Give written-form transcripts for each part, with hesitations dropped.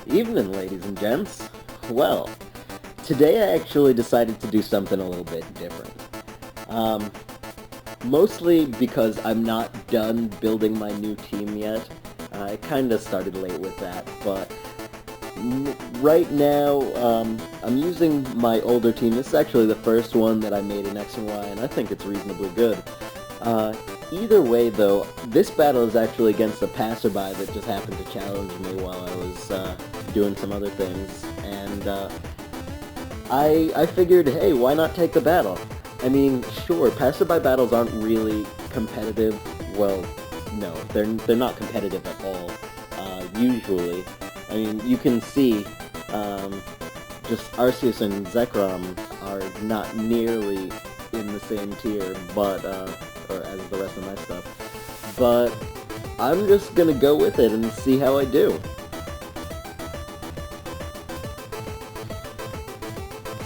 Evening, ladies and gents. Well, today I actually decided to do something a little bit different. Um, Mostly because I'm not done building my new team yet. I kind of started late with that, but right now I'm using my older team. This is actually the first one that I made in X and Y, and I think it's reasonably good. Uh, Either way, though, this battle is actually against a passerby that just happened to challenge me while I was doing some other things, and I figured, hey, why not take the battle? I mean, sure, passerby battles aren't really competitive. Well, no, they're not competitive at all. Usually, I mean, you can see, just Arceus and Zekrom are not nearly in the same tier, but or as the rest of my stuff. But I'm just gonna go with it and see how I do.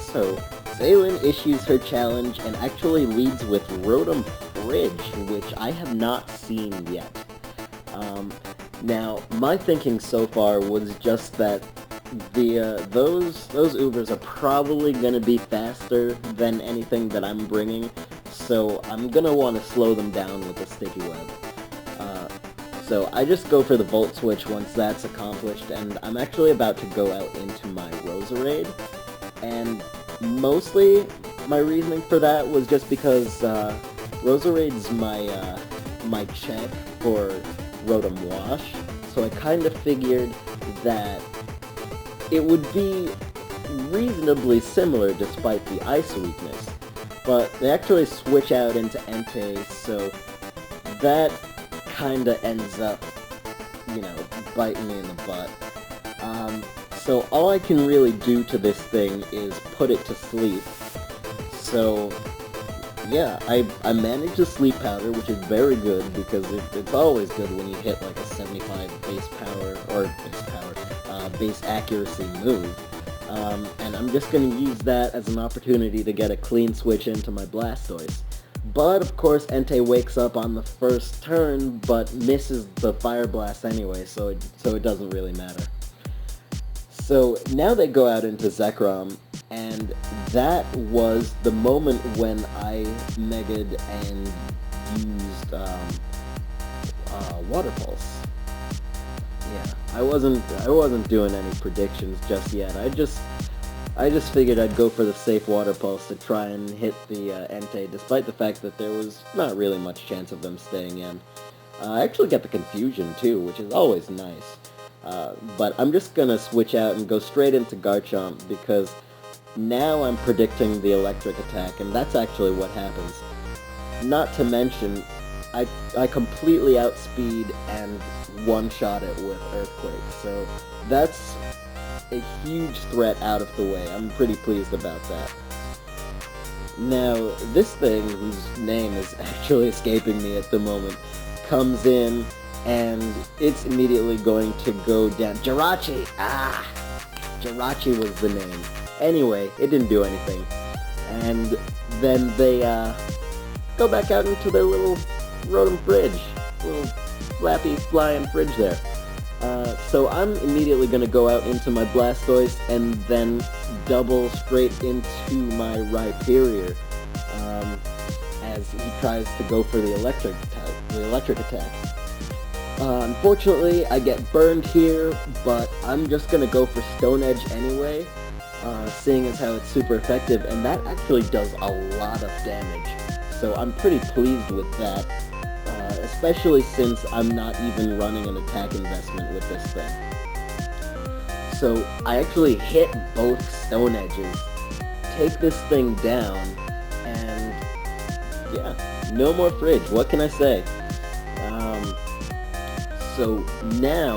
So, Xalin issues her challenge and actually leads with Rotom Fridge, which I have not seen yet. Now, my thinking so far was just that those Ubers are probably gonna be faster than anything that I'm bringing, so I'm gonna want to slow them down with the Sticky Web. So I just go for the Volt Switch once that's accomplished, and I'm actually about to go out into my Roserade, and mostly my reasoning for that was just because Roserade's my check for Rotom Wash, so I kind of figured that it would be reasonably similar despite the ice weakness, but they actually switch out into Entei, so that kinda ends up, biting me in the butt. So all I can really do to this thing is put it to sleep. So yeah, I managed the sleep powder, which is very good because it's always good when you hit like a 75 base accuracy move. And I'm just going to use that as an opportunity to get a clean switch into my Blastoise. But of course Entei wakes up on the first turn, but misses the Fire Blast anyway, so it doesn't really matter. So now they go out into Zekrom, and that was the moment when I Mega'd and used Water Pulse. Yeah, I wasn't doing any predictions just yet. I just figured I'd go for the safe Water Pulse to try and hit the Entei, despite the fact that there was not really much chance of them staying in. I actually get the Confusion too, which is always nice. But I'm just gonna switch out and go straight into Garchomp because now I'm predicting the electric attack, and that's actually what happens. Not to mention, I completely outspeed and one-shot it with Earthquake, so that's a huge threat out of the way. I'm pretty pleased about that. Now, this thing, whose name is actually escaping me at the moment, comes in, and it's immediately going to go down. Jirachi! Jirachi was the name. Anyway, it didn't do anything. And then they go back out into their little Rotom Fridge. Little flappy flying fridge there. So I'm immediately going to go out into my Blastoise and then double straight into my Rhyperior as he tries to go for the electric attack. Unfortunately, I get burned here, but I'm just going to go for Stone Edge anyway, seeing as how it's super effective, and that actually does a lot of damage. So I'm pretty pleased with that, especially since I'm not even running an attack investment with this thing. So I actually hit both Stone Edges, take this thing down, and yeah, no more Fridge, what can I say? So now,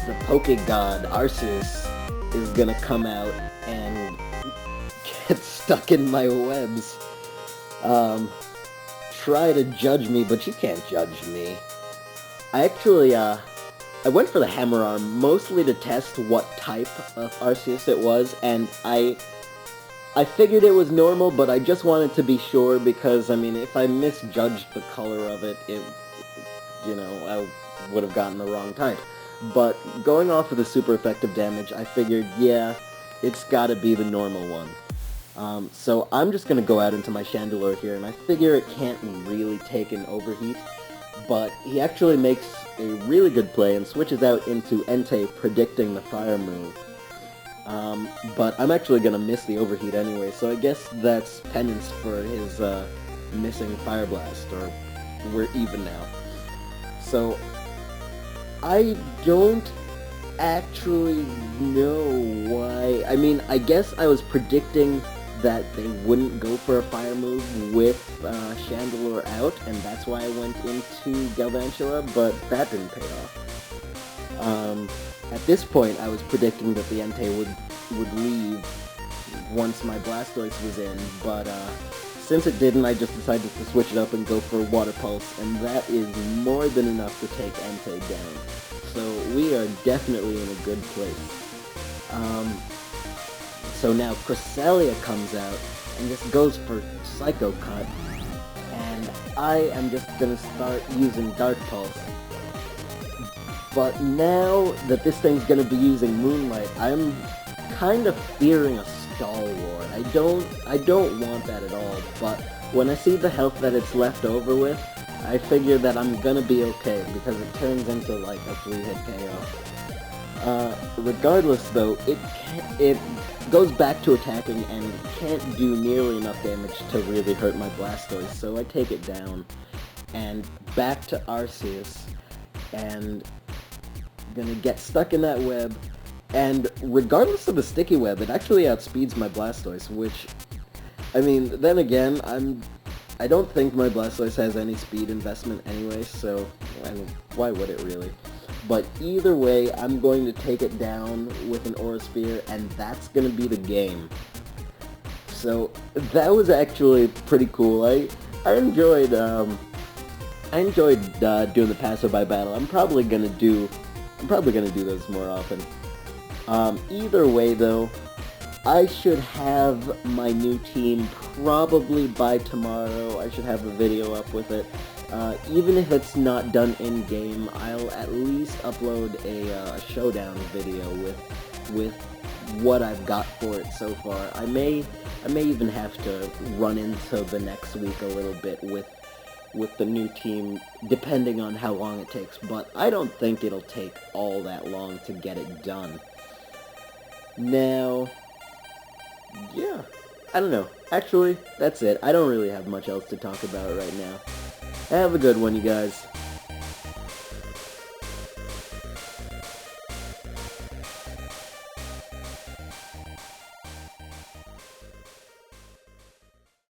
the Pokegod Arceus is gonna come out and get stuck in my webs. Try to judge me, but you can't judge me. I actually, I went for the Hammer Arm mostly to test what type of Arceus it was, and I figured it was normal, but I just wanted to be sure because, I mean, if I misjudged the color of it, I would have gotten the wrong type. but going off of the super effective damage, I figured, yeah, it's gotta be the normal one. So I'm just gonna go out into my Chandelure here, and I figure it can't really take an overheat, but he actually makes a really good play and switches out into Entei predicting the fire move. But I'm actually gonna miss the overheat anyway, so I guess that's penance for his missing Fire Blast, or we're even now. So I don't actually know why. I mean, I guess I was predicting that they wouldn't go for a fire move with Chandelure out, and that's why I went into Galvantula, but that didn't pay off. At this point, I was predicting that the Entei would leave once my Blastoise was in, but since it didn't, I just decided to switch it up and go for Water Pulse, and that is more than enough to take Entei down. So we are definitely in a good place. So now Cresselia comes out and just goes for Psycho Cut, and I am just gonna start using Dark Pulse. But now that this thing's gonna be using Moonlight, I'm kind of fearing a Stalwart. I don't want that at all, but when I see the health that it's left over with, I figure that I'm gonna be okay, because it turns into like a 3-hit KO. Regardless though, it goes back to attacking and can't do nearly enough damage to really hurt my Blastoise, so I take it down. And back to Arceus, and gonna get stuck in that web, and regardless of the sticky web, it actually outspeeds my Blastoise, which, I mean, then again, I don't think my Blastoise has any speed investment anyway, so I mean, why would it really? But either way, I'm going to take it down with an Aura Sphere, and that's going to be the game. So that was actually pretty cool. I enjoyed doing the passerby battle. I'm probably gonna do those more often. Either way though, I should have my new team probably by tomorrow. I should have a video up with it. Even if it's not done in-game, I'll at least upload a showdown video with what I've got for it so far. I may even have to run into the next week a little bit with the new team, depending on how long it takes, but I don't think it'll take all that long to get it done. Now, yeah, I don't know. Actually, that's it. I don't really have much else to talk about right now. Have a good one, you guys.